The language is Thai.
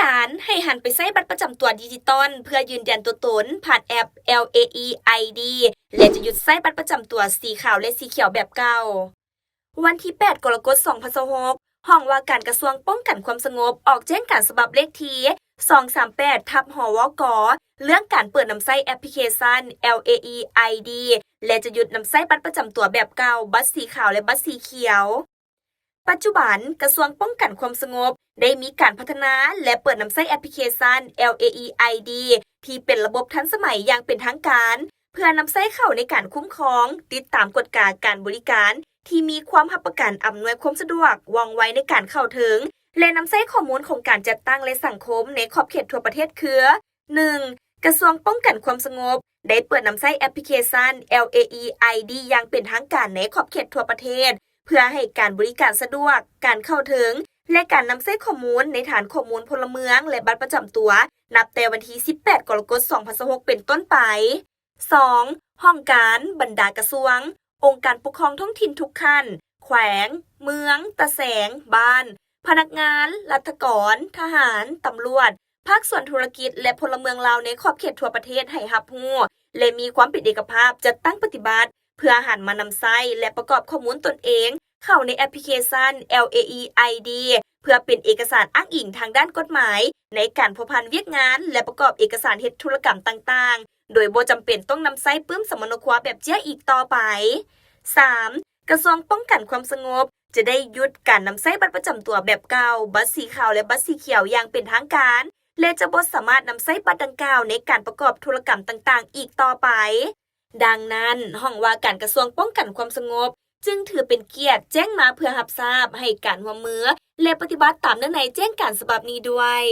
การให้หันไปใช้บัตรประจำตัวดิจิตอลเพื่อยืนยันตัวตนผ่านแอป LAE ID และจะหยุดใช้บัตรประจำตัวสีขาวและสีเขียวแบบเก่าวันที่ 8 กรกฎาคม 2026ห้องว่าการกระทรวงป้องกันความสงบออกแจ้งการฉบับเลขที่238/หวก.เรื่องการเปิดนำใช้แอปพลิเคชัน LAE ID และจะหยุดนำใช้บัตรประจำตัวแบบเก่าบัตรสีขาวและบัตรสีเขียวปัจจุบันกระทรวงป้องกันความสงบได้มีการพัฒนาและเปิดนำใช้แอปพลิเคชัน LAE ID ที่เป็นระบบทันสมัยอย่างเป็นทางการเพื่อนำใช้เข้าในการคุ้มครองติดตามกฎการบริการที่มีความรับประกันอำนวยความสะดวกว่องไวในการเข้าถึงและนำใช้ข้อมูลของการจัดตั้งและสังคมในขอบเขตทั่วประเทศคือ 1. กระทรวงป้องกันความสงบได้เปิดนำใช้แอปพลิเคชัน LAE ID อย่างเป็นทางการในขอบเขตทั่วประเทศเพื่อให้การบริการสะดวกการเข้าถึงและการนำใช้ข้อมูลในฐานข้อมูลพลเมืองและบัตรประจำตัวนับแต่วันที่ 18 กรกฎาคม 2026เป็นต้นไป 2. ห้องการบรรดากระทรวงองค์การปกครองท้องถิ่นทุกขั้นแขวงเมืองตะแสงบ้านพนักงานรัฐกรทหารตำรวจภาคส่วนธุรกิจและพลเมืองลาวในขอบเขตทั่วประเทศให้รับรู้และมีความเป็นเอกภาพจัดตั้งปฏิบัติเพื่อหันมานำใช้และประกอบข้อมูลตนเองเข้าในแอปพลิเคชัน LAE ID เพื่อเป็นเอกสารอ้างอิงทางด้านกฎหมายในการพัวพันเวียกงานและประกอบเอกสารเฮ็ดธุรกรรมต่างๆโดยบ่จำเป็นต้องนำใช้ปึ้มสมนครัวแบบเจี้ยอีกต่อไป 3. กระทรวงป้องกันความสงบจะได้หยุดการนำใช้บัตรประจำตัวแบบเก่าบัตรสีขาวและบัตรสีเขียวอย่างเป็นทางการและจะบ่สามารถนำใช้บัตรดังกล่าวในการประกอบธุรกรรมต่างๆอีกต่อไปดังนั้นห้องว่าการกระทรวงป้องกันความสงบจึงถือเป็นเกียรติแจ้งมาเพื่อรับทราบให้การร่วมมือและปฏิบัติตามเนื้อในแจ้งการฉบับนี้ด้วย